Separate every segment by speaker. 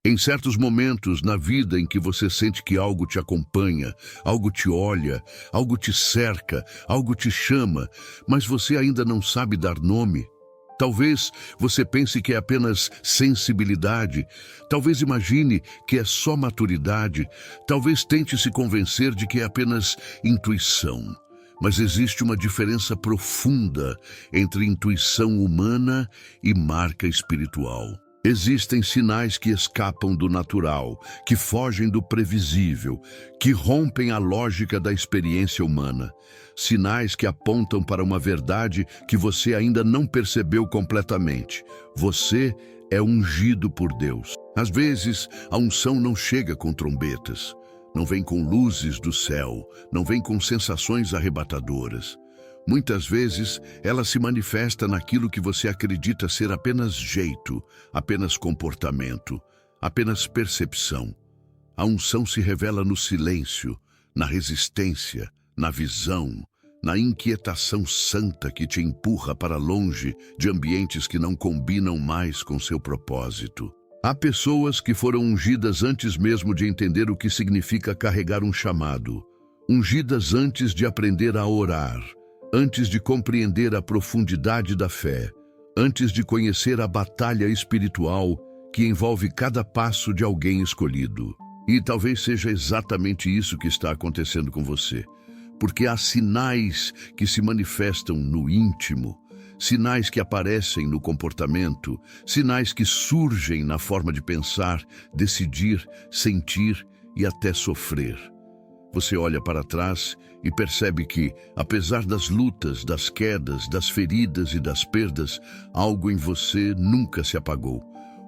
Speaker 1: Em certos momentos na vida em que você sente que algo te acompanha, algo te olha, algo te cerca, algo te chama, mas você ainda não sabe dar nome. Talvez você pense que é apenas sensibilidade, talvez imagine que é só maturidade, talvez tente se convencer de que é apenas intuição. Mas existe uma diferença profunda entre intuição humana e marca espiritual. Existem sinais que escapam do natural, que fogem do previsível, que rompem a lógica da experiência humana. Sinais que apontam para uma verdade que você ainda não percebeu completamente. Você é ungido por Deus. Às vezes, a unção não chega com trombetas, não vem com luzes do céu, não vem com sensações arrebatadoras. Muitas vezes, ela se manifesta naquilo que você acredita ser apenas jeito, apenas comportamento, apenas percepção. A unção se revela no silêncio, na resistência, na visão, na inquietação santa que te empurra para longe de ambientes que não combinam mais com seu propósito. Há pessoas que foram ungidas antes mesmo de entender o que significa carregar um chamado, ungidas antes de aprender a orar, antes de compreender a profundidade da fé, antes de conhecer a batalha espiritual que envolve cada passo de alguém escolhido. E talvez seja exatamente isso que está acontecendo com você, porque há sinais que se manifestam no íntimo, sinais que aparecem no comportamento, sinais que surgem na forma de pensar, decidir, sentir e até sofrer. Você olha para trás e percebe que, apesar das lutas, das quedas, das feridas e das perdas, algo em você nunca se apagou.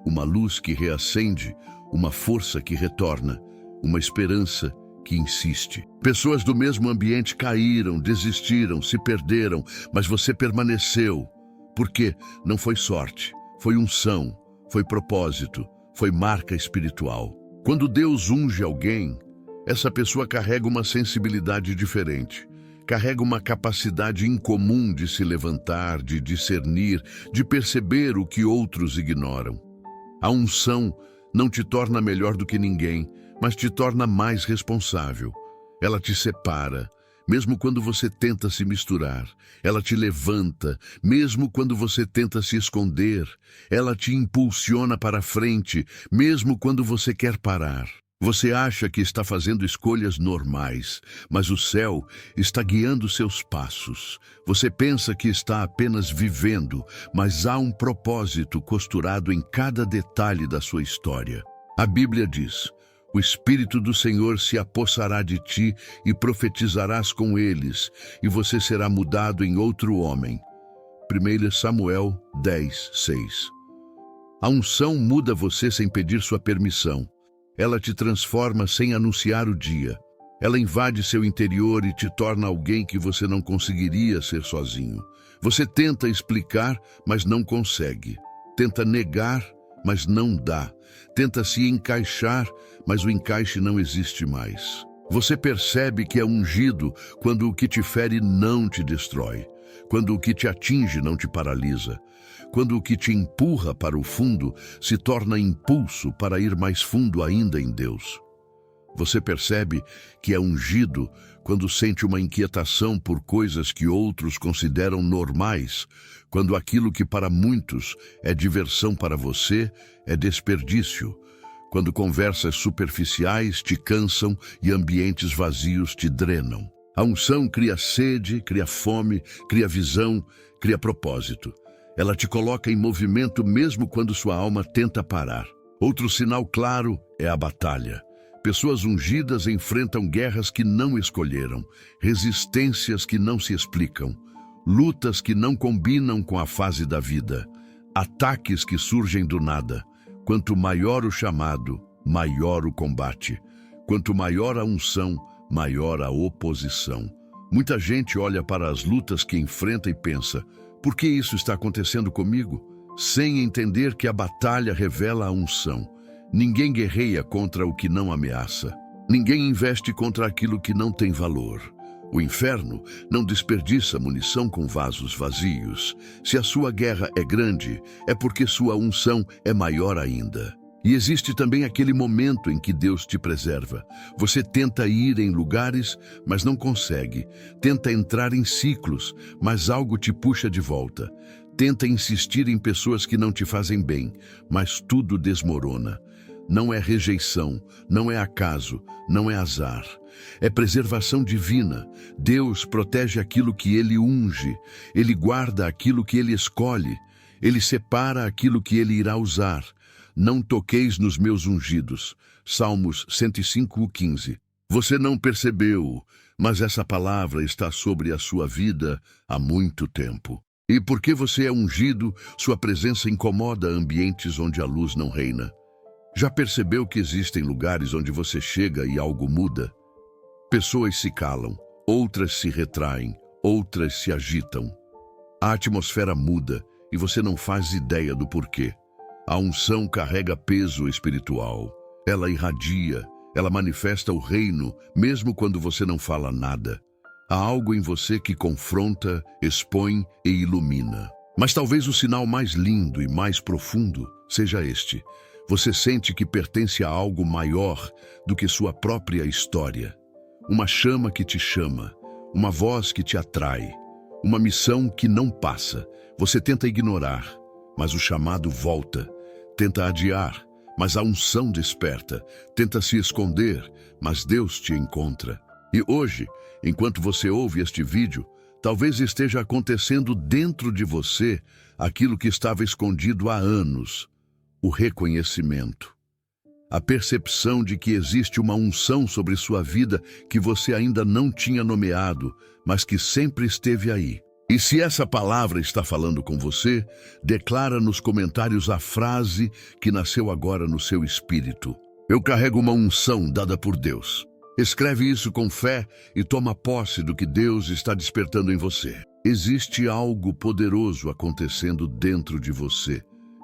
Speaker 1: Uma luz que reacende, uma força que retorna, uma esperança que insiste. Pessoas do mesmo ambiente caíram, desistiram, se perderam, mas você permaneceu. Porque não foi sorte, foi unção, foi propósito, foi marca espiritual. Quando Deus unge alguém, essa pessoa carrega uma sensibilidade diferente, carrega uma capacidade incomum de se levantar, de discernir, de perceber o que outros ignoram. A unção não te torna melhor do que ninguém, mas te torna mais responsável. Ela te separa, mesmo quando você tenta se misturar. Ela te levanta, mesmo quando você tenta se esconder. Ela te impulsiona para frente, mesmo quando você quer parar. Você acha que está fazendo escolhas normais, mas o céu está guiando seus passos. Você pensa que está apenas vivendo, mas há um propósito costurado em cada detalhe da sua história. A Bíblia diz: o Espírito do Senhor se apossará de ti e profetizarás com eles, e você será mudado em outro homem. 1 Samuel 10, 6. A unção muda você sem pedir sua permissão. Ela te transforma sem anunciar o dia. Ela invade seu interior e te torna alguém que você não conseguiria ser sozinho. Você tenta explicar, mas não consegue. Tenta negar, mas não dá. Tenta se encaixar, mas o encaixe não existe mais. Você percebe que é ungido quando o que te fere não te destrói, quando o que te atinge não te paralisa, quando o que te empurra para o fundo se torna impulso para ir mais fundo ainda em Deus. Você percebe que é ungido quando sente uma inquietação por coisas que outros consideram normais, quando aquilo que para muitos é diversão para você é desperdício, quando conversas superficiais te cansam e ambientes vazios te drenam. A unção cria sede, cria fome, cria visão, cria propósito. Ela te coloca em movimento mesmo quando sua alma tenta parar. Outro sinal claro é a batalha. Pessoas ungidas enfrentam guerras que não escolheram, resistências que não se explicam, lutas que não combinam com a fase da vida, ataques que surgem do nada. Quanto maior o chamado, maior o combate. Quanto maior a unção, maior a oposição. Muita gente olha para as lutas que enfrenta e pensa: por que isso está acontecendo comigo? Sem entender que a batalha revela a unção. Ninguém guerreia contra o que não ameaça. Ninguém investe contra aquilo que não tem valor. O inferno não desperdiça munição com vasos vazios. Se a sua guerra é grande, é porque sua unção é maior ainda. E existe também aquele momento em que Deus te preserva. Você tenta ir em lugares, mas não consegue. Tenta entrar em ciclos, mas algo te puxa de volta. Tenta insistir em pessoas que não te fazem bem, mas tudo desmorona. Não é rejeição, não é acaso, não é azar. É preservação divina. Deus protege aquilo que Ele unge. Ele guarda aquilo que Ele escolhe. Ele separa aquilo que Ele irá usar. Não toqueis nos meus ungidos. Salmos 105:15. Você não percebeu, mas essa palavra está sobre a sua vida há muito tempo. E porque você é ungido, sua presença incomoda ambientes onde a luz não reina. Já percebeu que existem lugares onde você chega e algo muda? Pessoas se calam, outras se retraem, outras se agitam. A atmosfera muda e você não faz ideia do porquê. A unção carrega peso espiritual. Ela irradia, ela manifesta o reino, mesmo quando você não fala nada. Há algo em você que confronta, expõe e ilumina. Mas talvez o sinal mais lindo e mais profundo seja este. Você sente que pertence a algo maior do que sua própria história. Uma chama que te chama, uma voz que te atrai, uma missão que não passa. Você tenta ignorar, mas o chamado volta. Tenta adiar, mas a unção desperta. Tenta se esconder, mas Deus te encontra. E hoje, enquanto você ouve este vídeo, talvez esteja acontecendo dentro de você aquilo que estava escondido há anos. O reconhecimento. A percepção de que existe uma unção sobre sua vida que você ainda não tinha nomeado, mas que sempre esteve aí. E se essa palavra está falando com você, declara nos comentários a frase que nasceu agora no seu espírito. Eu carrego uma unção dada por Deus. Escreve isso com fé e toma posse do que Deus está despertando em você. Existe algo poderoso acontecendo dentro de você,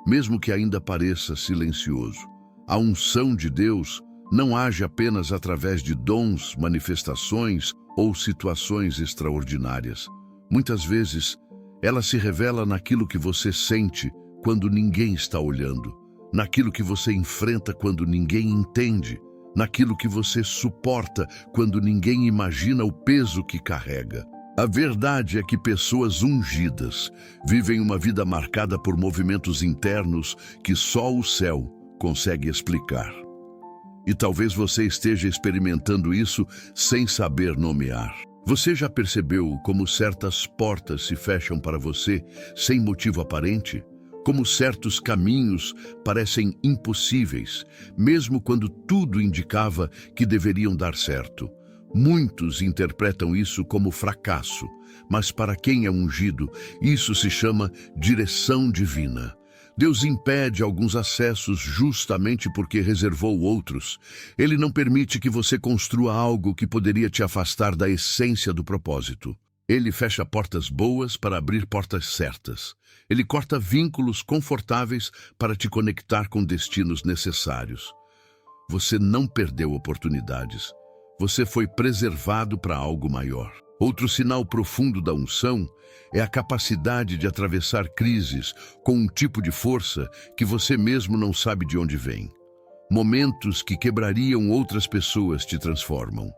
Speaker 1: mesmo que ainda pareça silencioso. A unção de Deus não age apenas através de dons, manifestações ou situações extraordinárias. Muitas vezes, ela se revela naquilo que você sente quando ninguém está olhando, naquilo que você enfrenta quando ninguém entende, naquilo que você suporta quando ninguém imagina o peso que carrega. A verdade é que pessoas ungidas vivem uma vida marcada por movimentos internos que só o céu consegue explicar. E talvez você esteja experimentando isso sem saber nomear. Você já percebeu como certas portas se fecham para você sem motivo aparente? Como certos caminhos parecem impossíveis, mesmo quando tudo indicava que deveriam dar certo? Muitos interpretam isso como fracasso, mas para quem é ungido, isso se chama direção divina. Deus impede alguns acessos justamente porque reservou outros. Ele não permite que você construa algo que poderia te afastar da essência do propósito. Ele fecha portas boas para abrir portas certas. Ele corta vínculos confortáveis para te conectar com destinos necessários. Você não perdeu oportunidades. Você foi preservado para algo maior. Outro sinal profundo da unção é a capacidade de atravessar crises com um tipo de força que você mesmo não sabe de onde vem. Momentos que quebrariam outras pessoas te transformam.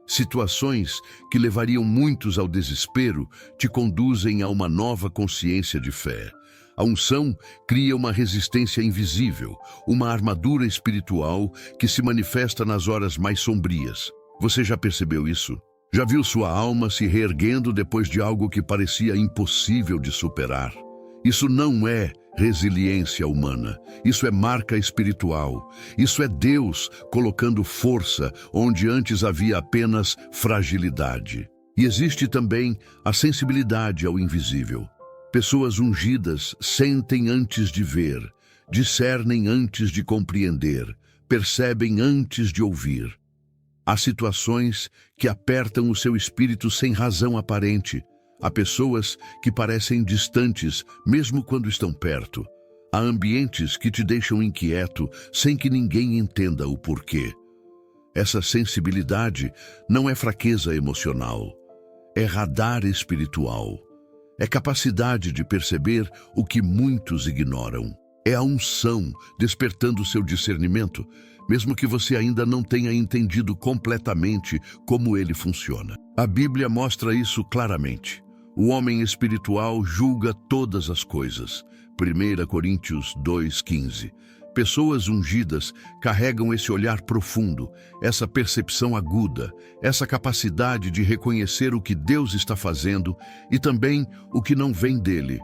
Speaker 1: Situações que levariam muitos ao desespero te conduzem a uma nova consciência de fé. A unção cria uma resistência invisível, uma armadura espiritual que se manifesta nas horas mais sombrias. Você já percebeu isso? Já viu sua alma se reerguendo depois de algo que parecia impossível de superar? Isso não é resiliência humana, isso é marca espiritual. Isso é Deus colocando força onde antes havia apenas fragilidade. E existe também a sensibilidade ao invisível. Pessoas ungidas sentem antes de ver, discernem antes de compreender, percebem antes de ouvir. Há situações que apertam o seu espírito sem razão aparente. Há pessoas que parecem distantes, mesmo quando estão perto. Há ambientes que te deixam inquieto, sem que ninguém entenda o porquê. Essa sensibilidade não é fraqueza emocional, é radar espiritual. É capacidade de perceber o que muitos ignoram. É a unção despertando seu discernimento, mesmo que você ainda não tenha entendido completamente como ele funciona. A Bíblia mostra isso claramente. O homem espiritual julga todas as coisas. 1 Coríntios 2,15. Pessoas ungidas carregam esse olhar profundo, essa percepção aguda, essa capacidade de reconhecer o que Deus está fazendo e também o que não vem dele.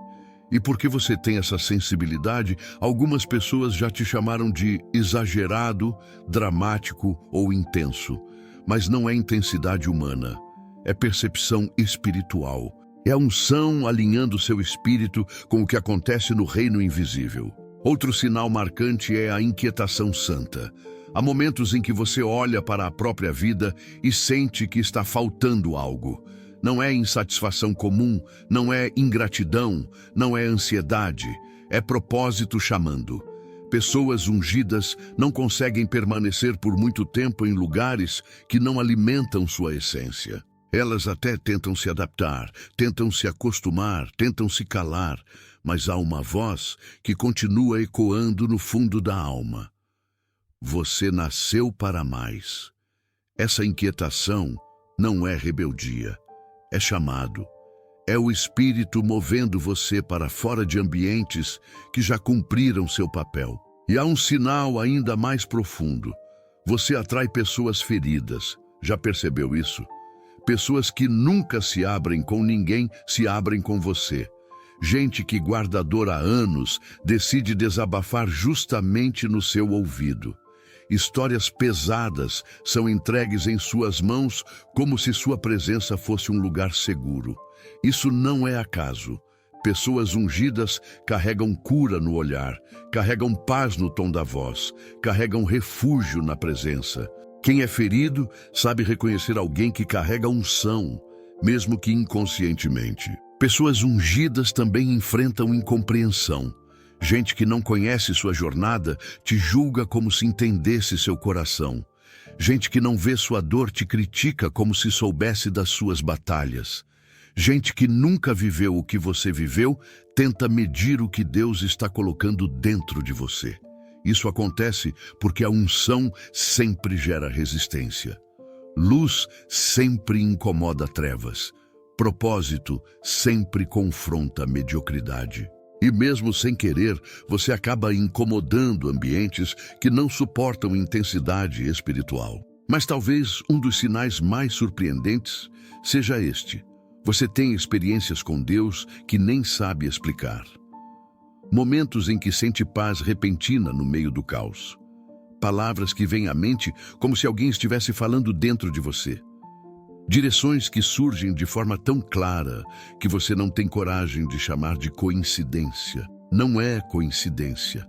Speaker 1: E porque você tem essa sensibilidade, algumas pessoas já te chamaram de exagerado, dramático ou intenso. Mas não é intensidade humana, é percepção espiritual. É a unção alinhando seu espírito com o que acontece no reino invisível. Outro sinal marcante é a inquietação santa. Há momentos em que você olha para a própria vida e sente que está faltando algo. Não é insatisfação comum, não é ingratidão, não é ansiedade, é propósito chamando. Pessoas ungidas não conseguem permanecer por muito tempo em lugares que não alimentam sua essência. Elas até tentam se adaptar, tentam se acostumar, tentam se calar, mas há uma voz que continua ecoando no fundo da alma. Você nasceu para mais. Essa inquietação não é rebeldia, é chamado. É o Espírito movendo você para fora de ambientes que já cumpriram seu papel. E há um sinal ainda mais profundo. Você atrai pessoas feridas. Já percebeu isso? Pessoas que nunca se abrem com ninguém, se abrem com você. Gente que guarda a dor há anos, decide desabafar justamente no seu ouvido. Histórias pesadas são entregues em suas mãos como se sua presença fosse um lugar seguro. Isso não é acaso. Pessoas ungidas carregam cura no olhar, carregam paz no tom da voz, carregam refúgio na presença. Quem é ferido sabe reconhecer alguém que carrega unção, mesmo que inconscientemente. Pessoas ungidas também enfrentam incompreensão. Gente que não conhece sua jornada te julga como se entendesse seu coração. Gente que não vê sua dor te critica como se soubesse das suas batalhas. Gente que nunca viveu o que você viveu tenta medir o que Deus está colocando dentro de você. Isso acontece porque a unção sempre gera resistência. Luz sempre incomoda trevas. Propósito sempre confronta a mediocridade. E mesmo sem querer, você acaba incomodando ambientes que não suportam intensidade espiritual. Mas talvez um dos sinais mais surpreendentes seja este. Você tem experiências com Deus que nem sabe explicar. Momentos em que sente paz repentina no meio do caos. Palavras que vêm à mente como se alguém estivesse falando dentro de você. Direções que surgem de forma tão clara que você não tem coragem de chamar de coincidência. Não é coincidência.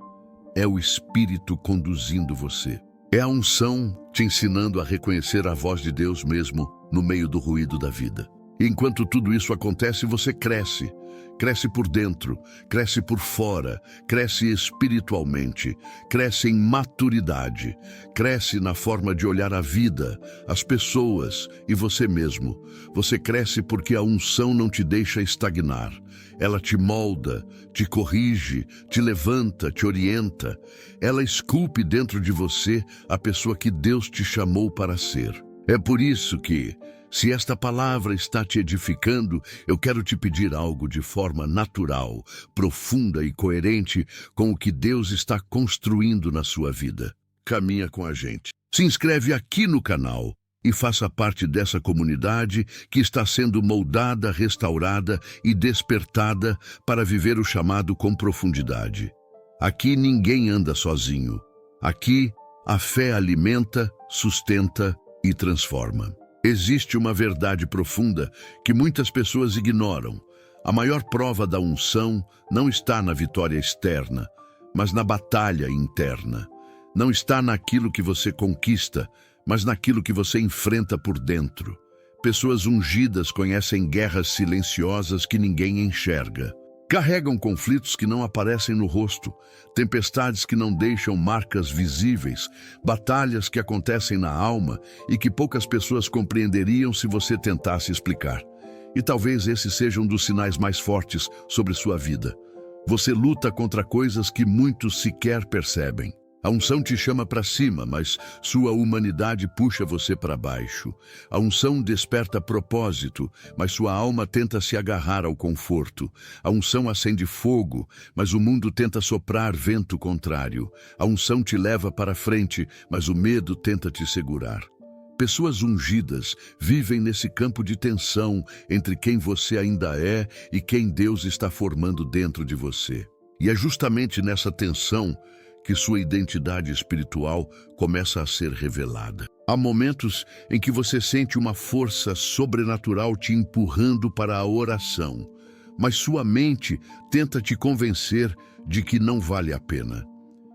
Speaker 1: É o Espírito conduzindo você. É a unção te ensinando a reconhecer a voz de Deus mesmo no meio do ruído da vida. E enquanto tudo isso acontece, você cresce. Cresce por dentro, cresce por fora, cresce espiritualmente, cresce em maturidade, cresce na forma de olhar a vida, as pessoas e você mesmo. Você cresce porque a unção não te deixa estagnar. Ela te molda, te corrige, te levanta, te orienta. Ela esculpe dentro de você a pessoa que Deus te chamou para ser. É por isso que, se esta palavra está te edificando, eu quero te pedir algo de forma natural, profunda e coerente com o que Deus está construindo na sua vida. Caminha com a gente. Se inscreve aqui no canal e faça parte dessa comunidade que está sendo moldada, restaurada e despertada para viver o chamado com profundidade. Aqui ninguém anda sozinho. Aqui a fé alimenta, sustenta e transforma. Existe uma verdade profunda que muitas pessoas ignoram. A maior prova da unção não está na vitória externa, mas na batalha interna. Não está naquilo que você conquista, mas naquilo que você enfrenta por dentro. Pessoas ungidas conhecem guerras silenciosas que ninguém enxerga. Carregam conflitos que não aparecem no rosto, tempestades que não deixam marcas visíveis, batalhas que acontecem na alma e que poucas pessoas compreenderiam se você tentasse explicar. E talvez esse seja um dos sinais mais fortes sobre sua vida. Você luta contra coisas que muitos sequer percebem. A unção te chama para cima, mas sua humanidade puxa você para baixo. A unção desperta propósito, mas sua alma tenta se agarrar ao conforto. A unção acende fogo, mas o mundo tenta soprar vento contrário. A unção te leva para frente, mas o medo tenta te segurar. Pessoas ungidas vivem nesse campo de tensão entre quem você ainda é e quem Deus está formando dentro de você. E é justamente nessa tensão que sua identidade espiritual começa a ser revelada. Há momentos em que você sente uma força sobrenatural te empurrando para a oração, mas sua mente tenta te convencer de que não vale a pena.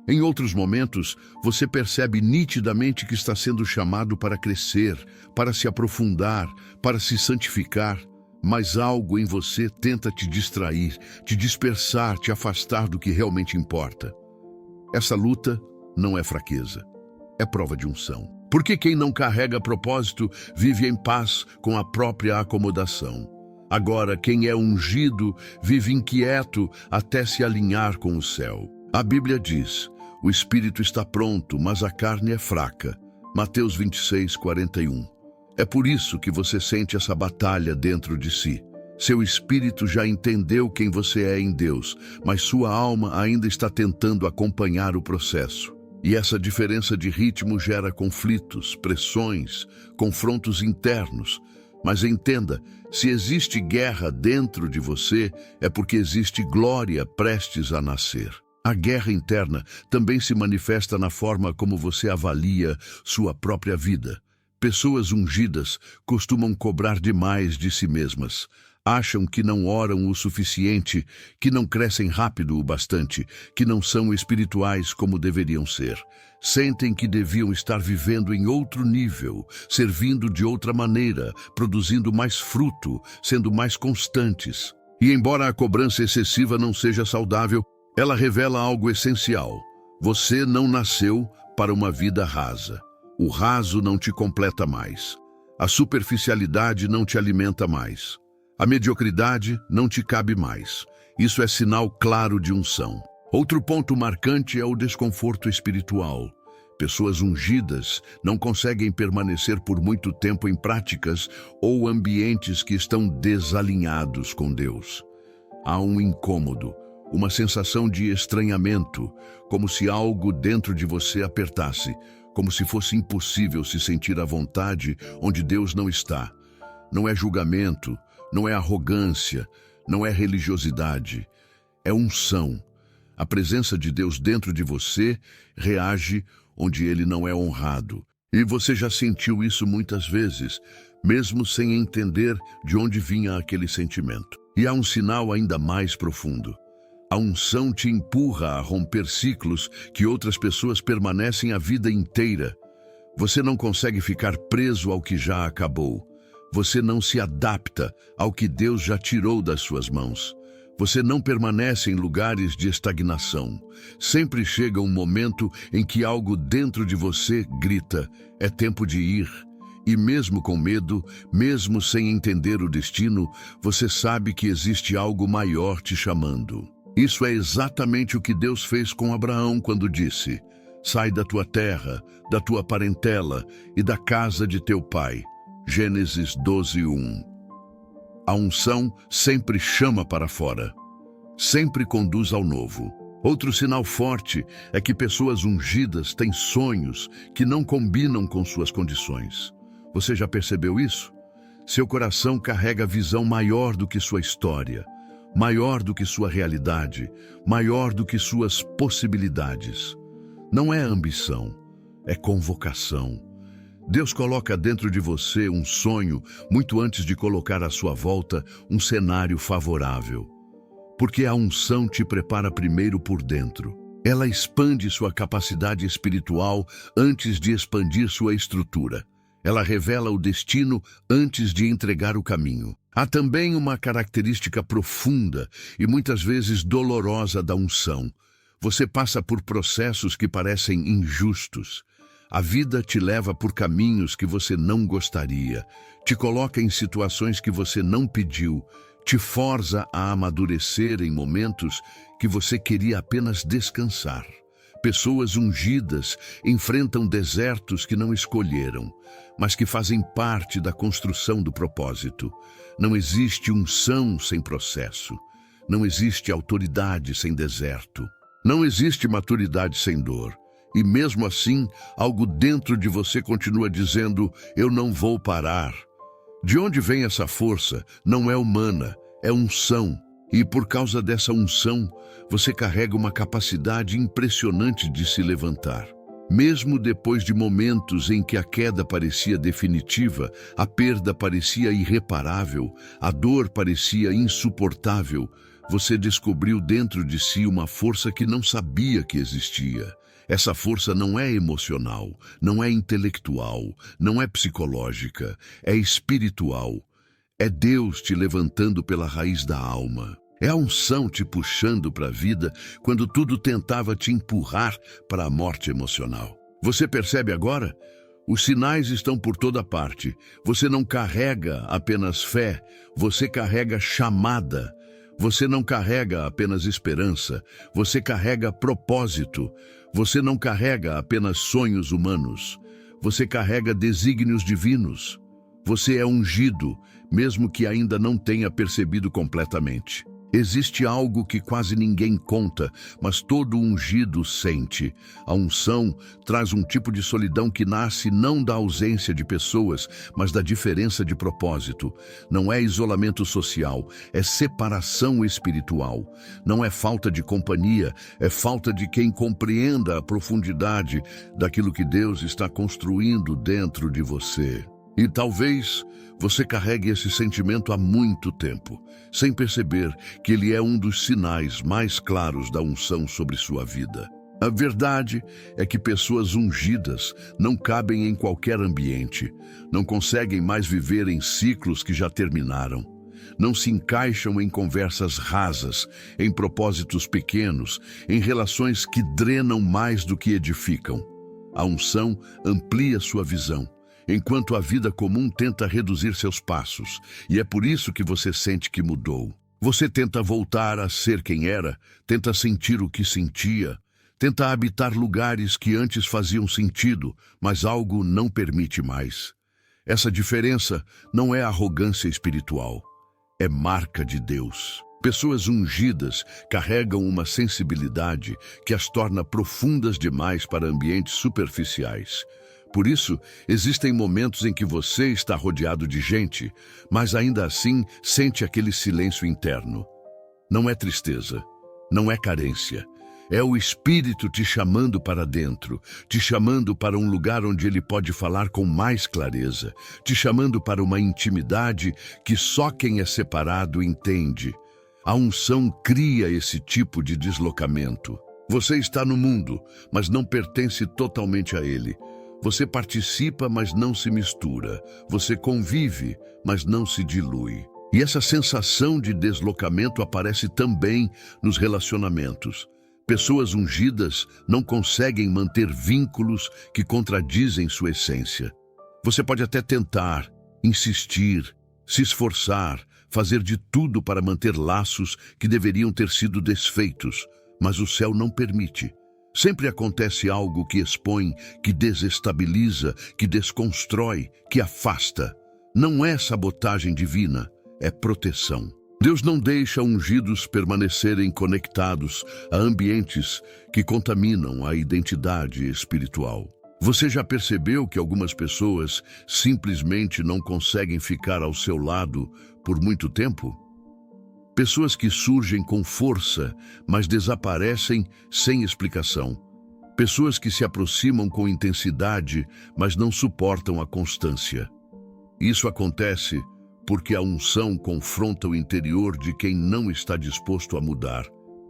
Speaker 1: Em outros momentos, você percebe nitidamente que está sendo chamado para crescer, para se aprofundar, para se santificar, mas algo em você tenta te distrair, te dispersar, te afastar do que realmente importa. Essa luta não é fraqueza, é prova de unção. Porque quem não carrega propósito vive em paz com a própria acomodação. Agora, quem é ungido vive inquieto até se alinhar com o céu. A Bíblia diz: o espírito está pronto, mas a carne é fraca. Mateus 26:41. É por isso que você sente essa batalha dentro de si. Seu espírito já entendeu quem você é em Deus, mas sua alma ainda está tentando acompanhar o processo. E essa diferença de ritmo gera conflitos, pressões, confrontos internos. Mas entenda, se existe guerra dentro de você, é porque existe glória prestes a nascer. A guerra interna também se manifesta na forma como você avalia sua própria vida. Pessoas ungidas costumam cobrar demais de si mesmas. Acham que não oram o suficiente, que não crescem rápido o bastante, que não são espirituais como deveriam ser. Sentem que deviam estar vivendo em outro nível, servindo de outra maneira, produzindo mais fruto, sendo mais constantes. E embora a cobrança excessiva não seja saudável, ela revela algo essencial. Você não nasceu para uma vida rasa. O raso não te completa mais. A superficialidade não te alimenta mais. A mediocridade não te cabe mais. Isso é sinal claro de unção. Outro ponto marcante é o desconforto espiritual. Pessoas ungidas não conseguem permanecer por muito tempo em práticas ou ambientes que estão desalinhados com Deus. Há um incômodo, uma sensação de estranhamento, como se algo dentro de você apertasse, como se fosse impossível se sentir à vontade onde Deus não está. Não é julgamento, não é arrogância, não é religiosidade, é unção. A presença de Deus dentro de você reage onde Ele não é honrado. E você já sentiu isso muitas vezes, mesmo sem entender de onde vinha aquele sentimento. E há um sinal ainda mais profundo. A unção te empurra a romper ciclos que outras pessoas permanecem a vida inteira. Você não consegue ficar preso ao que já acabou. Você não se adapta ao que Deus já tirou das suas mãos. Você não permanece em lugares de estagnação. Sempre chega um momento em que algo dentro de você grita: é tempo de ir. E mesmo com medo, mesmo sem entender o destino, você sabe que existe algo maior te chamando. Isso é exatamente o que Deus fez com Abraão quando disse: sai da tua terra, da tua parentela e da casa de teu pai. Gênesis 12:1. A unção sempre chama para fora, sempre conduz ao novo. Outro sinal forte é que pessoas ungidas têm sonhos que não combinam com suas condições. Você já percebeu isso? Seu coração carrega visão maior do que sua história, maior do que sua realidade, maior do que suas possibilidades. Não é ambição, é convocação. Deus coloca dentro de você um sonho muito antes de colocar à sua volta um cenário favorável. Porque a unção te prepara primeiro por dentro. Ela expande sua capacidade espiritual antes de expandir sua estrutura. Ela revela o destino antes de entregar o caminho. Há também uma característica profunda e muitas vezes dolorosa da unção. Você passa por processos que parecem injustos. A vida te leva por caminhos que você não gostaria, te coloca em situações que você não pediu, te força a amadurecer em momentos que você queria apenas descansar. Pessoas ungidas enfrentam desertos que não escolheram, mas que fazem parte da construção do propósito. Não existe unção sem processo. Não existe autoridade sem deserto. Não existe maturidade sem dor. E mesmo assim, algo dentro de você continua dizendo: eu não vou parar. De onde vem essa força? Não é humana, é unção. E por causa dessa unção, você carrega uma capacidade impressionante de se levantar. Mesmo depois de momentos em que a queda parecia definitiva, a perda parecia irreparável, a dor parecia insuportável, você descobriu dentro de si uma força que não sabia que existia. Essa força não é emocional, não é intelectual, não é psicológica, é espiritual. É Deus te levantando pela raiz da alma. É a unção te puxando para a vida quando tudo tentava te empurrar para a morte emocional. Você percebe agora? Os sinais estão por toda parte. Você não carrega apenas fé, você carrega chamada. Você não carrega apenas esperança, você carrega propósito. Você não carrega apenas sonhos humanos, você carrega desígnios divinos. Você é ungido, mesmo que ainda não tenha percebido completamente. Existe algo que quase ninguém conta, mas todo ungido sente. A unção traz um tipo de solidão que nasce não da ausência de pessoas, mas da diferença de propósito. Não é isolamento social, é separação espiritual. Não é falta de companhia, é falta de quem compreenda a profundidade daquilo que Deus está construindo dentro de você. E talvez você carregue esse sentimento há muito tempo, sem perceber que ele é um dos sinais mais claros da unção sobre sua vida. A verdade é que pessoas ungidas não cabem em qualquer ambiente, não conseguem mais viver em ciclos que já terminaram, não se encaixam em conversas rasas, em propósitos pequenos, em relações que drenam mais do que edificam. A unção amplia sua visão, enquanto a vida comum tenta reduzir seus passos, e é por isso que você sente que mudou. Você tenta voltar a ser quem era, tenta sentir o que sentia, tenta habitar lugares que antes faziam sentido, mas algo não permite mais. Essa diferença não é arrogância espiritual, é marca de Deus. Pessoas ungidas carregam uma sensibilidade que as torna profundas demais para ambientes superficiais. Por isso, existem momentos em que você está rodeado de gente, mas ainda assim sente aquele silêncio interno. Não é tristeza, não é carência. É o Espírito te chamando para dentro, te chamando para um lugar onde Ele pode falar com mais clareza, te chamando para uma intimidade que só quem é separado entende. A unção cria esse tipo de deslocamento. Você está no mundo, mas não pertence totalmente a ele. Você participa, mas não se mistura. Você convive, mas não se dilui. E essa sensação de deslocamento aparece também nos relacionamentos. Pessoas ungidas não conseguem manter vínculos que contradizem sua essência. Você pode até tentar, insistir, se esforçar, fazer de tudo para manter laços que deveriam ter sido desfeitos, mas o céu não permite. Sempre acontece algo que expõe, que desestabiliza, que desconstrói, que afasta. Não é sabotagem divina, é proteção. Deus não deixa ungidos permanecerem conectados a ambientes que contaminam a identidade espiritual. Você já percebeu que algumas pessoas simplesmente não conseguem ficar ao seu lado por muito tempo? Pessoas que surgem com força, mas desaparecem sem explicação. Pessoas que se aproximam com intensidade, mas não suportam a constância. Isso acontece porque a unção confronta o interior de quem não está disposto a mudar.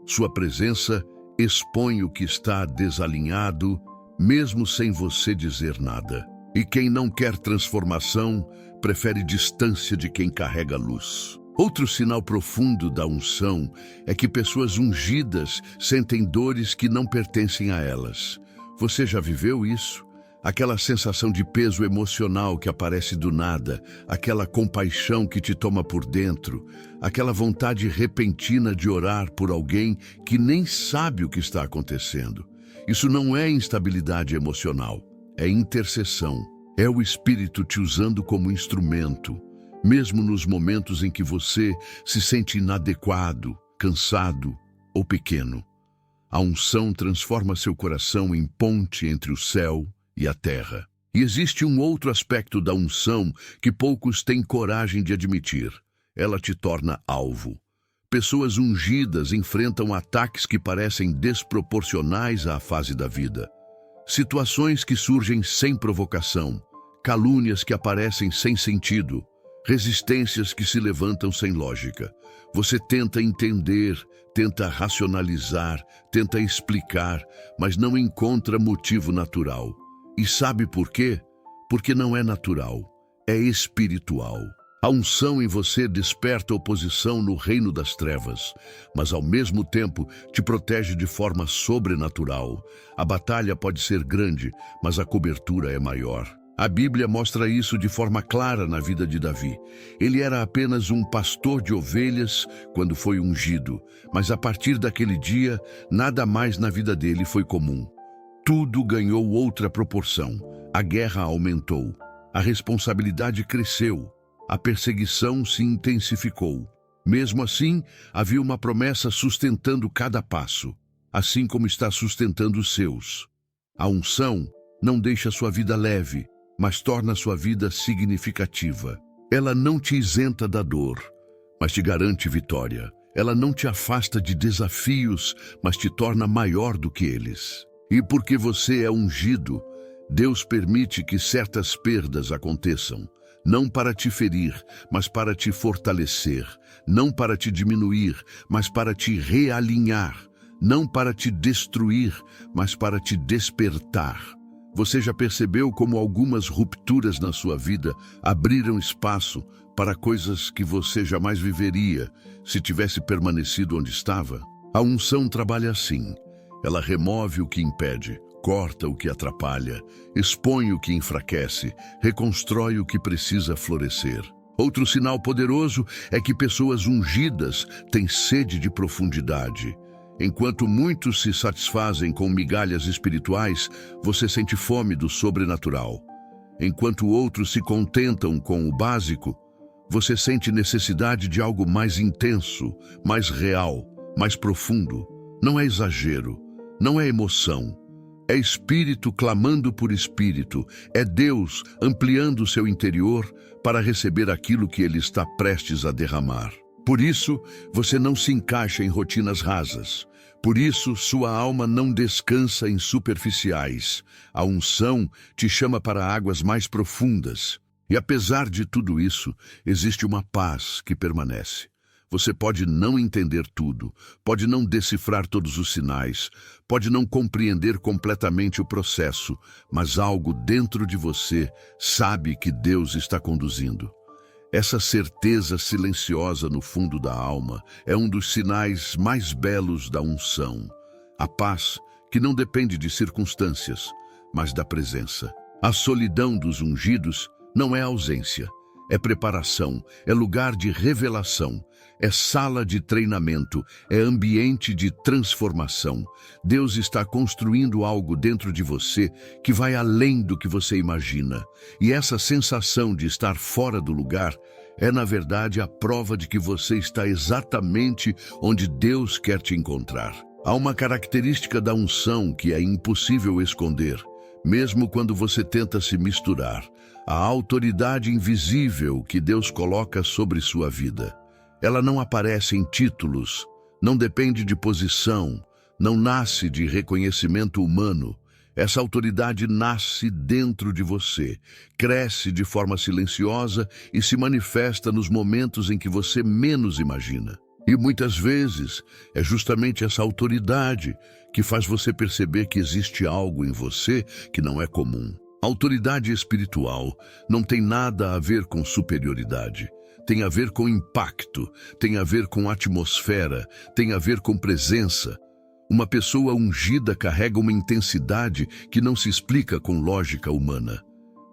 Speaker 1: Sua presença expõe o que está desalinhado, mesmo sem você dizer nada. E quem não quer transformação, prefere distância de quem carrega luz. Outro sinal profundo da unção é que pessoas ungidas sentem dores que não pertencem a elas. Você já viveu isso? Aquela sensação de peso emocional que aparece do nada, aquela compaixão que te toma por dentro, aquela vontade repentina de orar por alguém que nem sabe o que está acontecendo. Isso não é instabilidade emocional, é intercessão. É o Espírito te usando como instrumento, mesmo nos momentos em que você se sente inadequado, cansado ou pequeno. A unção transforma seu coração em ponte entre o céu e a terra. E existe um outro aspecto da unção que poucos têm coragem de admitir. Ela te torna alvo. Pessoas ungidas enfrentam ataques que parecem desproporcionais à fase da vida. Situações que surgem sem provocação, calúnias que aparecem sem sentido, resistências que se levantam sem lógica. Você tenta entender, tenta racionalizar, tenta explicar, mas não encontra motivo natural. E sabe por quê? Porque não é natural, é espiritual. A unção em você desperta oposição no reino das trevas, mas ao mesmo tempo te protege de forma sobrenatural. A batalha pode ser grande, mas a cobertura é maior. A Bíblia mostra isso de forma clara na vida de Davi. Ele era apenas um pastor de ovelhas quando foi ungido, mas a partir daquele dia, nada mais na vida dele foi comum. Tudo ganhou outra proporção. A guerra aumentou, a responsabilidade cresceu, a perseguição se intensificou. Mesmo assim, havia uma promessa sustentando cada passo, assim como está sustentando os seus. A unção não deixa sua vida leve, mas torna sua vida significativa. Ela não te isenta da dor, mas te garante vitória. Ela não te afasta de desafios, mas te torna maior do que eles. E porque você é ungido, Deus permite que certas perdas aconteçam, não para te ferir, mas para te fortalecer, não para te diminuir, mas para te realinhar, não para te destruir, mas para te despertar. Você já percebeu como algumas rupturas na sua vida abriram espaço para coisas que você jamais viveria se tivesse permanecido onde estava? A unção trabalha assim. Ela remove o que impede, corta o que atrapalha, expõe o que enfraquece, reconstrói o que precisa florescer. Outro sinal poderoso é que pessoas ungidas têm sede de profundidade. Enquanto muitos se satisfazem com migalhas espirituais, você sente fome do sobrenatural. Enquanto outros se contentam com o básico, você sente necessidade de algo mais intenso, mais real, mais profundo. Não é exagero, não é emoção. É espírito clamando por espírito. É Deus ampliando o seu interior para receber aquilo que Ele está prestes a derramar. Por isso, você não se encaixa em rotinas rasas. Por isso, sua alma não descansa em superficiais. A unção te chama para águas mais profundas. E apesar de tudo isso, existe uma paz que permanece. Você pode não entender tudo, pode não decifrar todos os sinais, pode não compreender completamente o processo, mas algo dentro de você sabe que Deus está conduzindo. Essa certeza silenciosa no fundo da alma é um dos sinais mais belos da unção. A paz que não depende de circunstâncias, mas da presença. A solidão dos ungidos não é ausência, é preparação, é lugar de revelação, é sala de treinamento, é ambiente de transformação. Deus está construindo algo dentro de você que vai além do que você imagina. E essa sensação de estar fora do lugar é, na verdade, a prova de que você está exatamente onde Deus quer te encontrar. Há uma característica da unção que é impossível esconder, mesmo quando você tenta se misturar: a autoridade invisível que Deus coloca sobre sua vida. Ela não aparece em títulos, não depende de posição, não nasce de reconhecimento humano. Essa autoridade nasce dentro de você, cresce de forma silenciosa e se manifesta nos momentos em que você menos imagina. E muitas vezes é justamente essa autoridade que faz você perceber que existe algo em você que não é comum. A autoridade espiritual não tem nada a ver com superioridade. Tem a ver com impacto, tem a ver com atmosfera, tem a ver com presença. Uma pessoa ungida carrega uma intensidade que não se explica com lógica humana.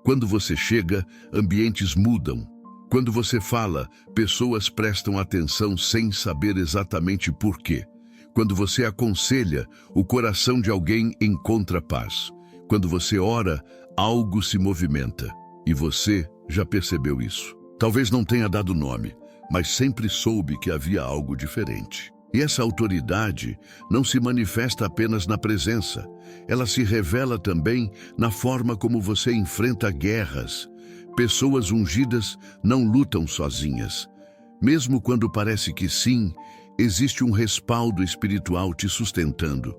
Speaker 1: Quando você chega, ambientes mudam. Quando você fala, pessoas prestam atenção sem saber exatamente por quê. Quando você aconselha, o coração de alguém encontra paz. Quando você ora, algo se movimenta. E você já percebeu isso. Talvez não tenha dado nome, mas sempre soube que havia algo diferente. E essa autoridade não se manifesta apenas na presença. Ela se revela também na forma como você enfrenta guerras. Pessoas ungidas não lutam sozinhas. Mesmo quando parece que sim, existe um respaldo espiritual te sustentando.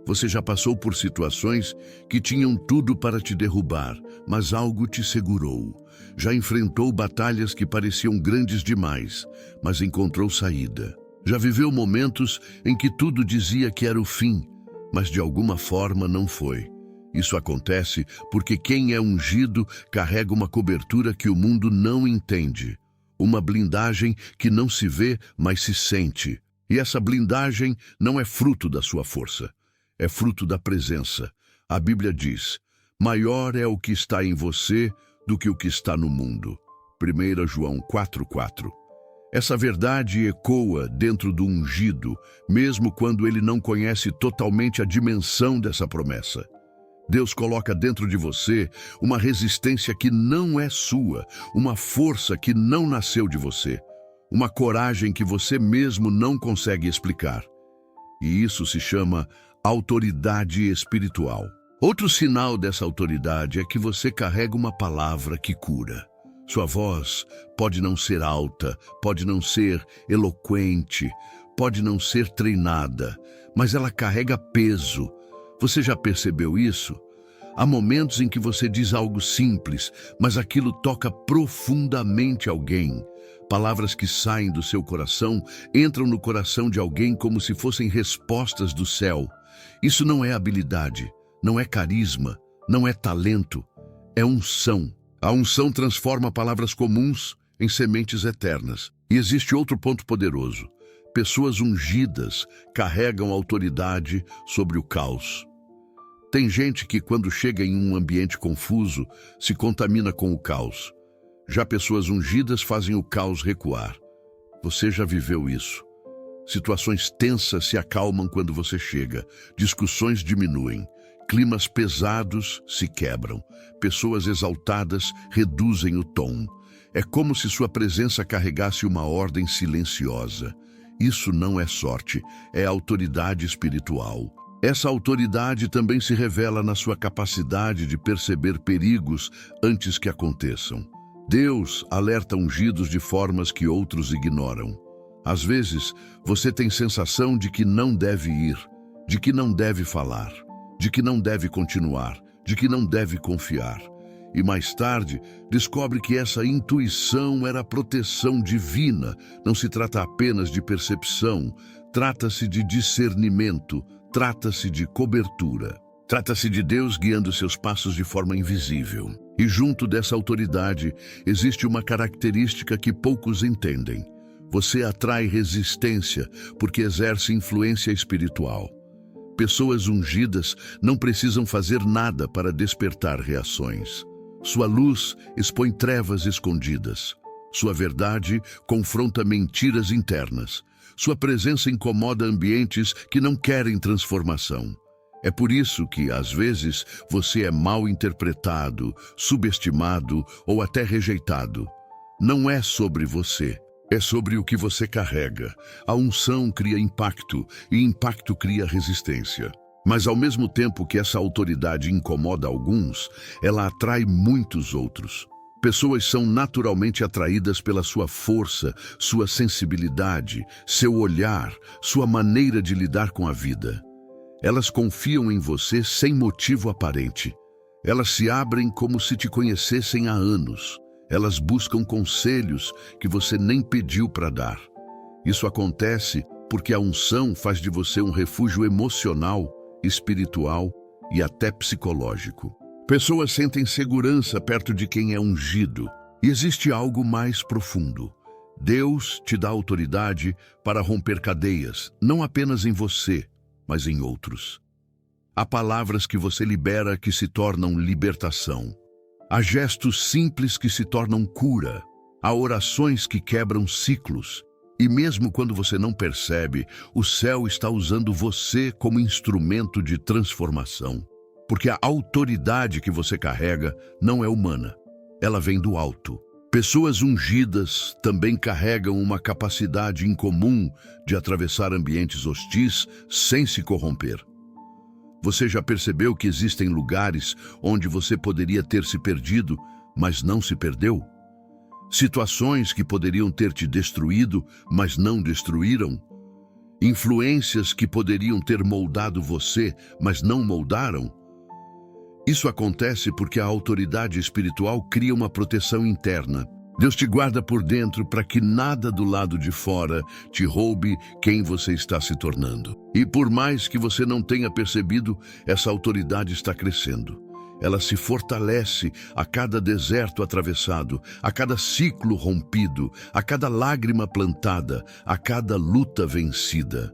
Speaker 1: Você já passou por situações que tinham tudo para te derrubar, mas algo te segurou. Já enfrentou batalhas que pareciam grandes demais, mas encontrou saída. Já viveu momentos em que tudo dizia que era o fim, mas de alguma forma não foi. Isso acontece porque quem é ungido carrega uma cobertura que o mundo não entende. Uma blindagem que não se vê, mas se sente. E essa blindagem não é fruto da sua força. É fruto da presença. A Bíblia diz: maior é o que está em você do que o que está no mundo. 1 João 4,4. Essa verdade ecoa dentro do ungido, mesmo quando ele não conhece totalmente a dimensão dessa promessa. Deus coloca dentro de você uma resistência que não é sua, uma força que não nasceu de você, uma coragem que você mesmo não consegue explicar. E isso se chama autoridade espiritual. Outro sinal dessa autoridade é que você carrega uma palavra que cura. Sua voz pode não ser alta, pode não ser eloquente, pode não ser treinada, mas ela carrega peso. Você já percebeu isso? Há momentos em que você diz algo simples, mas aquilo toca profundamente alguém. Palavras que saem do seu coração entram no coração de alguém como se fossem respostas do céu. Isso não é habilidade, não é carisma, não é talento, é unção. A unção transforma palavras comuns em sementes eternas. E existe outro ponto poderoso. Pessoas ungidas carregam autoridade sobre o caos. Tem gente que, quando chega em um ambiente confuso, se contamina com o caos. Já pessoas ungidas fazem o caos recuar. Você já viveu isso. Situações tensas se acalmam quando você chega. Discussões diminuem. Climas pesados se quebram. Pessoas exaltadas reduzem o tom. É como se sua presença carregasse uma ordem silenciosa. Isso não é sorte, é autoridade espiritual. Essa autoridade também se revela na sua capacidade de perceber perigos antes que aconteçam. Deus alerta ungidos de formas que outros ignoram. Às vezes, você tem sensação de que não deve ir, de que não deve falar, de que não deve continuar, de que não deve confiar. E mais tarde, descobre que essa intuição era proteção divina. Não se trata apenas de percepção, trata-se de discernimento, trata-se de cobertura. Trata-se de Deus guiando seus passos de forma invisível. E junto dessa autoridade, existe uma característica que poucos entendem. Você atrai resistência porque exerce influência espiritual. Pessoas ungidas não precisam fazer nada para despertar reações. Sua luz expõe trevas escondidas. Sua verdade confronta mentiras internas. Sua presença incomoda ambientes que não querem transformação. É por isso que, às vezes, você é mal interpretado, subestimado ou até rejeitado. Não é sobre você. É sobre o que você carrega. A unção cria impacto e impacto cria resistência. Mas ao mesmo tempo que essa autoridade incomoda alguns, ela atrai muitos outros. Pessoas são naturalmente atraídas pela sua força, sua sensibilidade, seu olhar, sua maneira de lidar com a vida. Elas confiam em você sem motivo aparente. Elas se abrem como se te conhecessem há anos. Elas buscam conselhos que você nem pediu para dar. Isso acontece porque a unção faz de você um refúgio emocional, espiritual e até psicológico. Pessoas sentem segurança perto de quem é ungido. E existe algo mais profundo. Deus te dá autoridade para romper cadeias, não apenas em você, mas em outros. Há palavras que você libera que se tornam libertação. Há gestos simples que se tornam cura. Há orações que quebram ciclos. E mesmo quando você não percebe, o céu está usando você como instrumento de transformação. Porque a autoridade que você carrega não é humana. Ela vem do alto. Pessoas ungidas também carregam uma capacidade incomum de atravessar ambientes hostis sem se corromper. Você já percebeu que existem lugares onde você poderia ter se perdido, mas não se perdeu? Situações que poderiam ter te destruído, mas não destruíram? Influências que poderiam ter moldado você, mas não moldaram? Isso acontece porque a autoridade espiritual cria uma proteção interna. Deus te guarda por dentro para que nada do lado de fora te roube quem você está se tornando. E por mais que você não tenha percebido, essa autoridade está crescendo. Ela se fortalece a cada deserto atravessado, a cada ciclo rompido, a cada lágrima plantada, a cada luta vencida.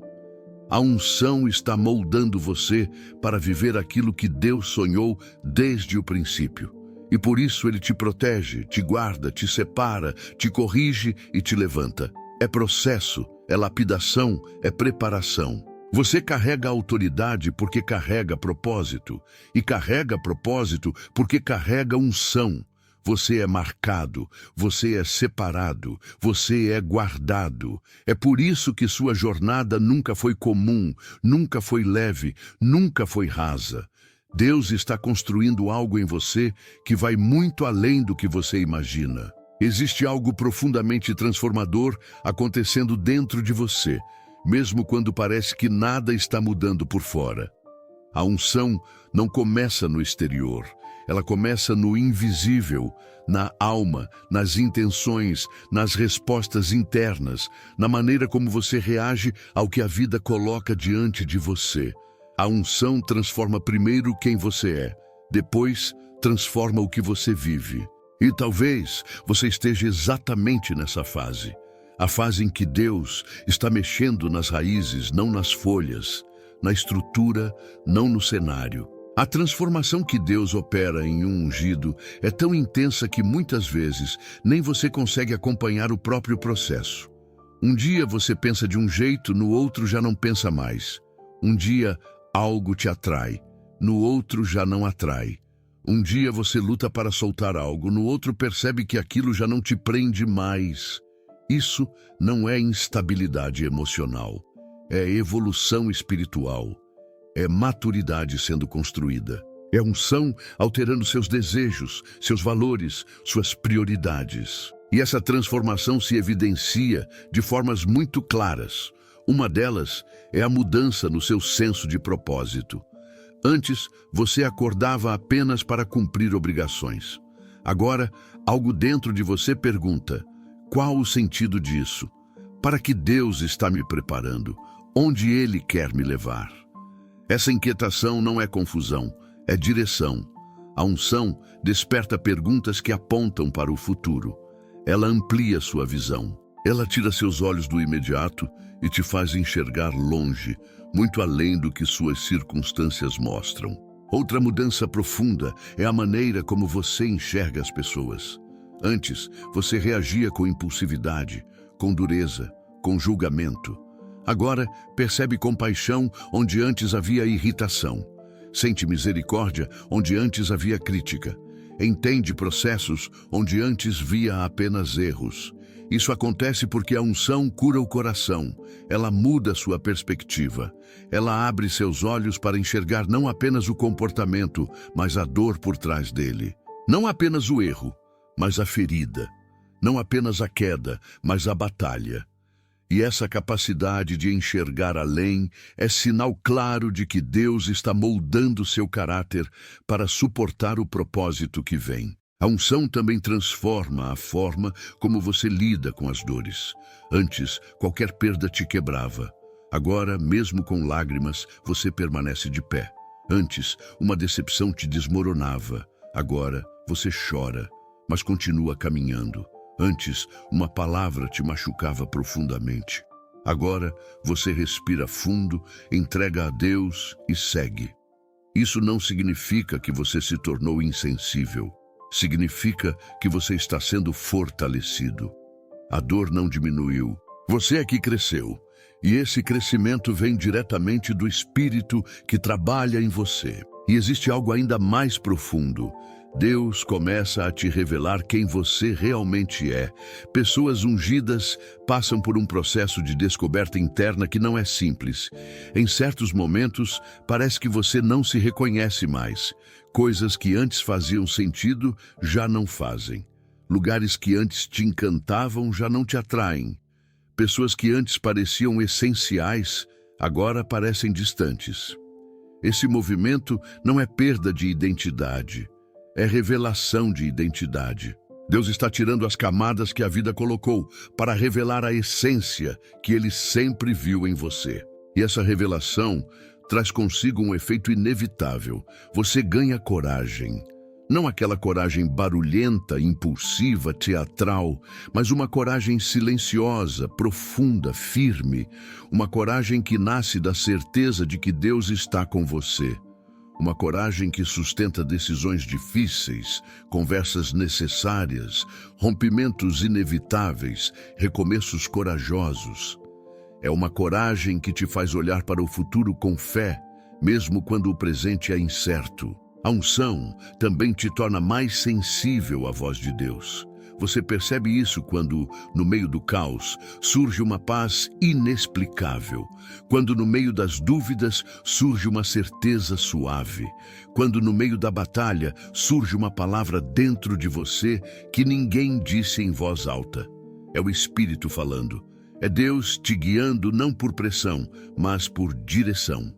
Speaker 1: A unção está moldando você para viver aquilo que Deus sonhou desde o princípio. E por isso Ele te protege, te guarda, te separa, te corrige e te levanta. É processo, é lapidação, é preparação. Você carrega autoridade porque carrega propósito. E carrega propósito porque carrega unção. Você é marcado, você é separado, você é guardado. É por isso que sua jornada nunca foi comum, nunca foi leve, nunca foi rasa. Deus está construindo algo em você que vai muito além do que você imagina. Existe algo profundamente transformador acontecendo dentro de você, mesmo quando parece que nada está mudando por fora. A unção não começa no exterior. Ela começa no invisível, na alma, nas intenções, nas respostas internas, na maneira como você reage ao que a vida coloca diante de você. A unção transforma primeiro quem você é, depois transforma o que você vive. E talvez você esteja exatamente nessa fase. A fase em que Deus está mexendo nas raízes, não nas folhas, na estrutura, não no cenário. A transformação que Deus opera em um ungido é tão intensa que muitas vezes nem você consegue acompanhar o próprio processo. Um dia você pensa de um jeito, no outro já não pensa mais. Um dia algo te atrai, no outro já não atrai. Um dia você luta para soltar algo, no outro percebe que aquilo já não te prende mais. Isso não é instabilidade emocional, é evolução espiritual. É maturidade sendo construída. É unção alterando seus desejos, seus valores, suas prioridades. E essa transformação se evidencia de formas muito claras. Uma delas é a mudança no seu senso de propósito. Antes, você acordava apenas para cumprir obrigações. Agora, algo dentro de você pergunta: qual o sentido disso? Para que Deus está me preparando? Onde Ele quer me levar? Essa inquietação não é confusão, é direção. A unção desperta perguntas que apontam para o futuro. Ela amplia sua visão. Ela tira seus olhos do imediato e te faz enxergar longe, muito além do que suas circunstâncias mostram. Outra mudança profunda é a maneira como você enxerga as pessoas. Antes, você reagia com impulsividade, com dureza, com julgamento. Agora, percebe compaixão onde antes havia irritação. Sente misericórdia onde antes havia crítica. Entende processos onde antes via apenas erros. Isso acontece porque a unção cura o coração. Ela muda sua perspectiva. Ela abre seus olhos para enxergar não apenas o comportamento, mas a dor por trás dele. Não apenas o erro, mas a ferida. Não apenas a queda, mas a batalha. E essa capacidade de enxergar além é sinal claro de que Deus está moldando seu caráter para suportar o propósito que vem. A unção também transforma a forma como você lida com as dores. Antes, qualquer perda te quebrava. Agora, mesmo com lágrimas, você permanece de pé. Antes, uma decepção te desmoronava. Agora, você chora, mas continua caminhando. Antes, uma palavra te machucava profundamente. Agora você respira fundo, entrega a Deus e segue. Isso não significa que você se tornou insensível. Significa que você está sendo fortalecido. A dor não diminuiu. Você é que cresceu. E esse crescimento vem diretamente do Espírito que trabalha em você. E existe algo ainda mais profundo. Deus começa a te revelar quem você realmente é. Pessoas ungidas passam por um processo de descoberta interna que não é simples. Em certos momentos, parece que você não se reconhece mais. Coisas que antes faziam sentido já não fazem. Lugares que antes te encantavam já não te atraem. Pessoas que antes pareciam essenciais, agora parecem distantes. Esse movimento não é perda de identidade. É revelação de identidade. Deus está tirando as camadas que a vida colocou para revelar a essência que Ele sempre viu em você. E essa revelação traz consigo um efeito inevitável. Você ganha coragem. Não aquela coragem barulhenta, impulsiva, teatral, mas uma coragem silenciosa, profunda, firme. Uma coragem que nasce da certeza de que Deus está com você. Uma coragem que sustenta decisões difíceis, conversas necessárias, rompimentos inevitáveis, recomeços corajosos. É uma coragem que te faz olhar para o futuro com fé, mesmo quando o presente é incerto. A unção também te torna mais sensível à voz de Deus. Você percebe isso quando, no meio do caos, surge uma paz inexplicável. Quando, no meio das dúvidas, surge uma certeza suave. Quando, no meio da batalha, surge uma palavra dentro de você que ninguém disse em voz alta. É o Espírito falando. É Deus te guiando não por pressão, mas por direção.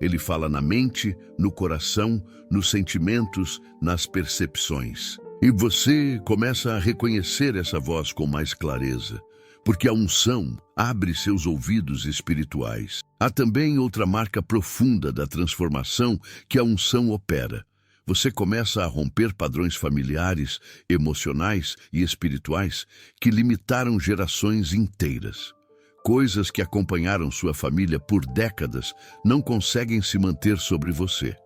Speaker 1: Ele fala na mente, no coração, nos sentimentos, nas percepções. E você começa a reconhecer essa voz com mais clareza, porque a unção abre seus ouvidos espirituais. Há também outra marca profunda da transformação que a unção opera. Você começa a romper padrões familiares, emocionais e espirituais que limitaram gerações inteiras. Coisas que acompanharam sua família por décadas não conseguem se manter sobre você.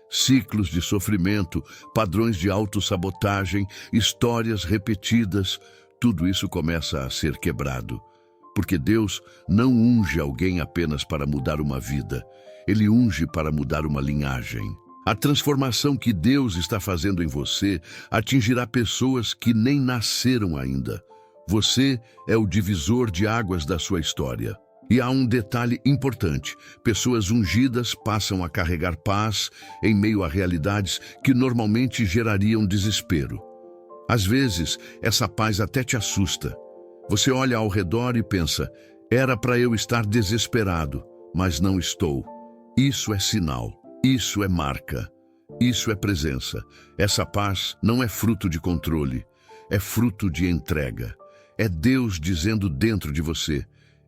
Speaker 1: Ciclos de sofrimento, padrões de autossabotagem, histórias repetidas, tudo isso começa a ser quebrado. Porque Deus não unge alguém apenas para mudar uma vida, Ele unge para mudar uma linhagem. A transformação que Deus está fazendo em você atingirá pessoas que nem nasceram ainda. Você é o divisor de águas da sua história. E há um detalhe importante: pessoas ungidas passam a carregar paz em meio a realidades que normalmente gerariam desespero. Às vezes, essa paz até te assusta. Você olha ao redor e pensa, era para eu estar desesperado, mas não estou. Isso é sinal, isso é marca, isso é presença. Essa paz não é fruto de controle, é fruto de entrega. É Deus dizendo dentro de você,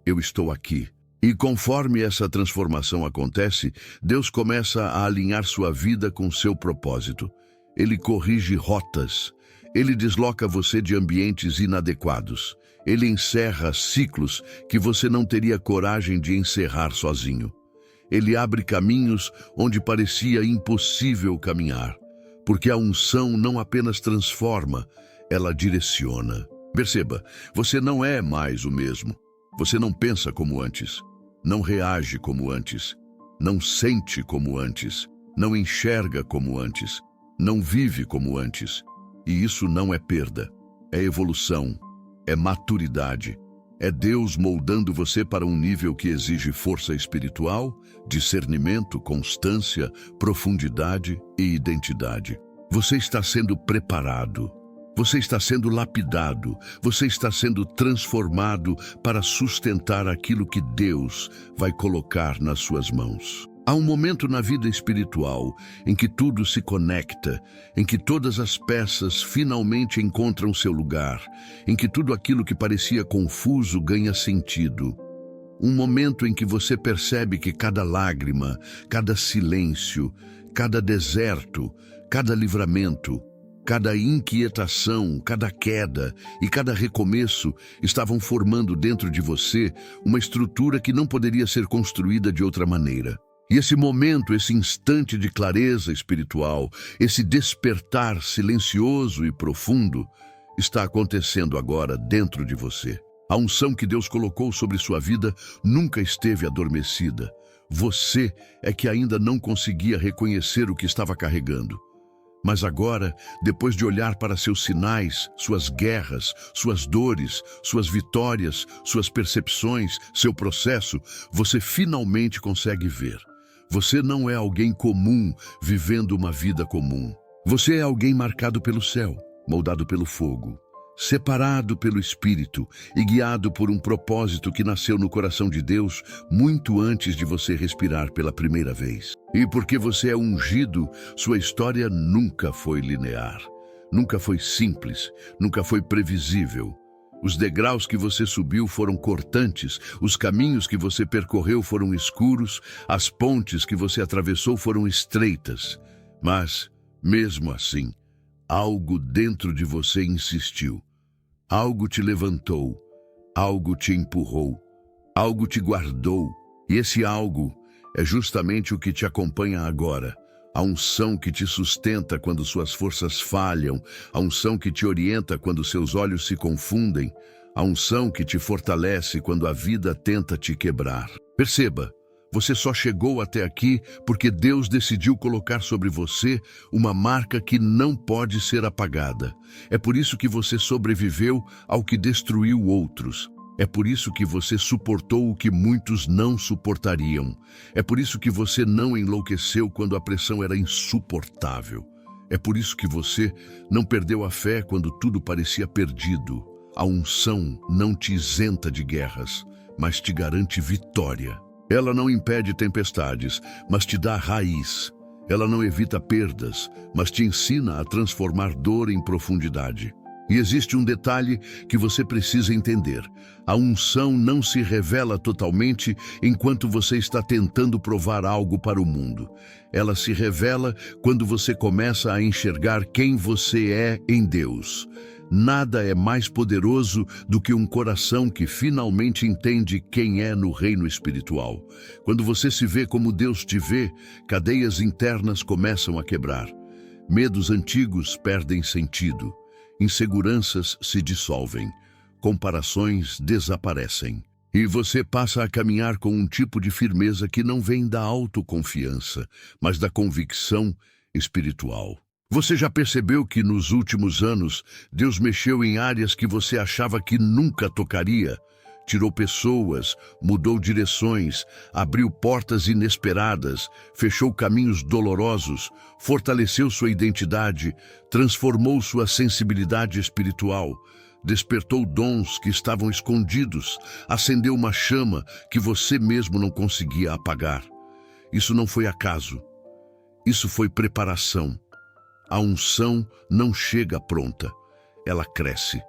Speaker 1: eu estou aqui. E conforme essa transformação acontece, Deus começa a alinhar sua vida com seu propósito. Ele corrige rotas. Ele desloca você de ambientes inadequados. Ele encerra ciclos que você não teria coragem de encerrar sozinho. Ele abre caminhos onde parecia impossível caminhar. Porque a unção não apenas transforma, ela direciona. Perceba, você não é mais o mesmo. Você não pensa como antes, não reage como antes, não sente como antes, não enxerga como antes, não vive como antes. E isso não é perda, é evolução, é maturidade. É Deus moldando você para um nível que exige força espiritual, discernimento, constância, profundidade e identidade. Você está sendo preparado. Você está sendo lapidado, você está sendo transformado para sustentar aquilo que Deus vai colocar nas suas mãos. Há um momento na vida espiritual em que tudo se conecta, em que todas as peças finalmente encontram seu lugar, em que tudo aquilo que parecia confuso ganha sentido. Um momento em que você percebe que cada lágrima, cada silêncio, cada deserto, cada livramento, Cada inquietação, cada queda e cada recomeço estavam formando dentro de você uma estrutura que não poderia ser construída de outra maneira. E esse momento, esse instante de clareza espiritual, esse despertar silencioso e profundo, está acontecendo agora dentro de você. A unção que Deus colocou sobre sua vida nunca esteve adormecida. Você é que ainda não conseguia reconhecer o que estava carregando. Mas agora, depois de olhar para seus sinais, suas guerras, suas dores, suas vitórias, suas percepções, seu processo, você finalmente consegue ver. Você não é alguém comum vivendo uma vida comum. Você é alguém marcado pelo céu, moldado pelo fogo, separado pelo Espírito e guiado por um propósito que nasceu no coração de Deus muito antes de você respirar pela primeira vez. E porque você é ungido, sua história nunca foi linear, nunca foi simples, nunca foi previsível. Os degraus que você subiu foram cortantes, os caminhos que você percorreu foram escuros, as pontes que você atravessou foram estreitas. Mas, mesmo assim, algo dentro de você insistiu. Algo te levantou, algo te empurrou, algo te guardou. E esse algo é justamente o que te acompanha agora. A unção que te sustenta quando suas forças falham, a unção que te orienta quando seus olhos se confundem, a unção que te fortalece quando a vida tenta te quebrar. Perceba, você só chegou até aqui porque Deus decidiu colocar sobre você uma marca que não pode ser apagada. É por isso que você sobreviveu ao que destruiu outros. É por isso que você suportou o que muitos não suportariam. É por isso que você não enlouqueceu quando a pressão era insuportável. É por isso que você não perdeu a fé quando tudo parecia perdido. A unção não te isenta de guerras, mas te garante vitória. Ela não impede tempestades, mas te dá raiz. Ela não evita perdas, mas te ensina a transformar dor em profundidade. E existe um detalhe que você precisa entender. A unção não se revela totalmente enquanto você está tentando provar algo para o mundo. Ela se revela quando você começa a enxergar quem você é em Deus. Nada é mais poderoso do que um coração que finalmente entende quem é no reino espiritual. Quando você se vê como Deus te vê, cadeias internas começam a quebrar. Medos antigos perdem sentido. Inseguranças se dissolvem, comparações desaparecem. E você passa a caminhar com um tipo de firmeza que não vem da autoconfiança, mas da convicção espiritual. Você já percebeu que nos últimos anos Deus mexeu em áreas que você achava que nunca tocaria? Tirou pessoas, mudou direções, abriu portas inesperadas, fechou caminhos dolorosos, fortaleceu sua identidade, transformou sua sensibilidade espiritual, despertou dons que estavam escondidos, acendeu uma chama que você mesmo não conseguia apagar. Isso não foi acaso. Isso foi preparação. A unção não chega pronta. Ela cresce.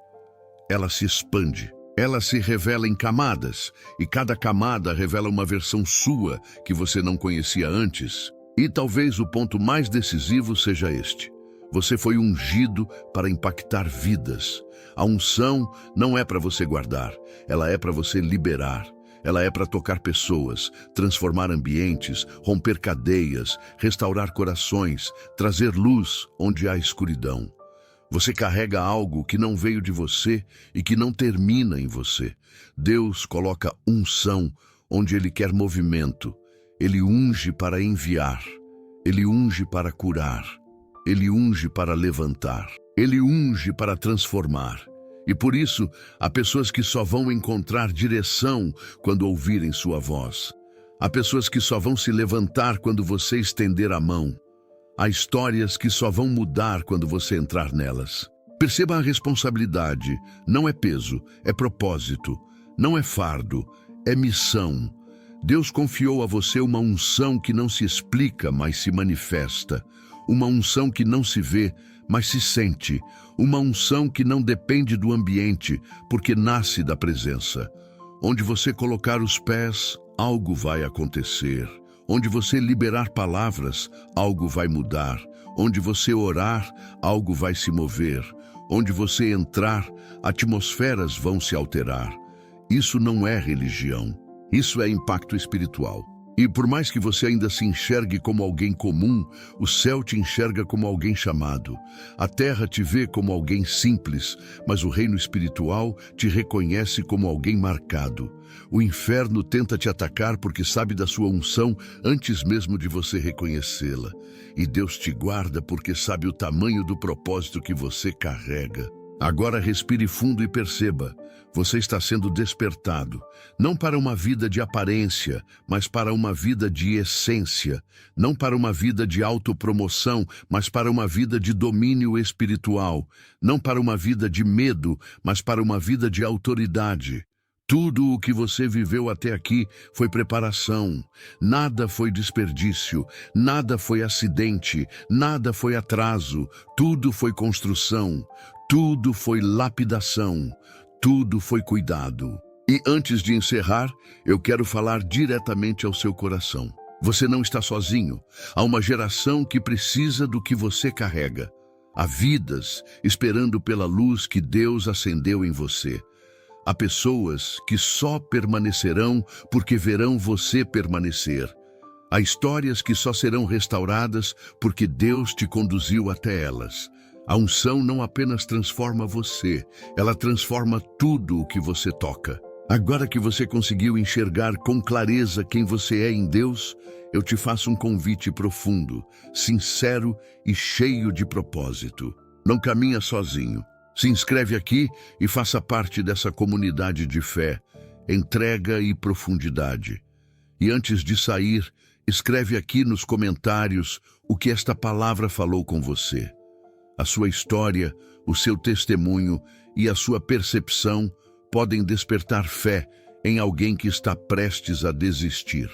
Speaker 1: Ela se expande. Ela se revela em camadas, e cada camada revela uma versão sua que você não conhecia antes. E talvez o ponto mais decisivo seja este. Você foi ungido para impactar vidas. A unção não é para você guardar, ela é para você liberar. Ela é para tocar pessoas, transformar ambientes, romper cadeias, restaurar corações, trazer luz onde há escuridão. Você carrega algo que não veio de você e que não termina em você. Deus coloca unção onde Ele quer movimento. Ele unge para enviar. Ele unge para curar. Ele unge para levantar. Ele unge para transformar. E por isso, há pessoas que só vão encontrar direção quando ouvirem sua voz. Há pessoas que só vão se levantar quando você estender a mão. Há histórias que só vão mudar quando você entrar nelas. Perceba a responsabilidade. Não é peso, é propósito. Não é fardo, é missão. Deus confiou a você uma unção que não se explica, mas se manifesta. Uma unção que não se vê, mas se sente. Uma unção que não depende do ambiente, porque nasce da presença. Onde você colocar os pés, algo vai acontecer. Onde você liberar palavras, algo vai mudar. Onde você orar, algo vai se mover. Onde você entrar, atmosferas vão se alterar. Isso não é religião. Isso é impacto espiritual. E por mais que você ainda se enxergue como alguém comum, o céu te enxerga como alguém chamado. A terra te vê como alguém simples, mas o reino espiritual te reconhece como alguém marcado. O inferno tenta te atacar porque sabe da sua unção antes mesmo de você reconhecê-la. E Deus te guarda porque sabe o tamanho do propósito que você carrega. Agora respire fundo e perceba, você está sendo despertado, não para uma vida de aparência, mas para uma vida de essência, não para uma vida de autopromoção, mas para uma vida de domínio espiritual, não para uma vida de medo, mas para uma vida de autoridade. Tudo o que você viveu até aqui foi preparação, nada foi desperdício, nada foi acidente, nada foi atraso, tudo foi construção, tudo foi lapidação, tudo foi cuidado. E antes de encerrar, eu quero falar diretamente ao seu coração. Você não está sozinho, há uma geração que precisa do que você carrega. Há vidas esperando pela luz que Deus acendeu em você. Há pessoas que só permanecerão porque verão você permanecer. Há histórias que só serão restauradas porque Deus te conduziu até elas. A unção não apenas transforma você, ela transforma tudo o que você toca. Agora que você conseguiu enxergar com clareza quem você é em Deus, eu te faço um convite profundo, sincero e cheio de propósito. Não caminha sozinho. Se inscreve aqui e faça parte dessa comunidade de fé, entrega e profundidade. E antes de sair, escreve aqui nos comentários o que esta palavra falou com você. A sua história, o seu testemunho e a sua percepção podem despertar fé em alguém que está prestes a desistir.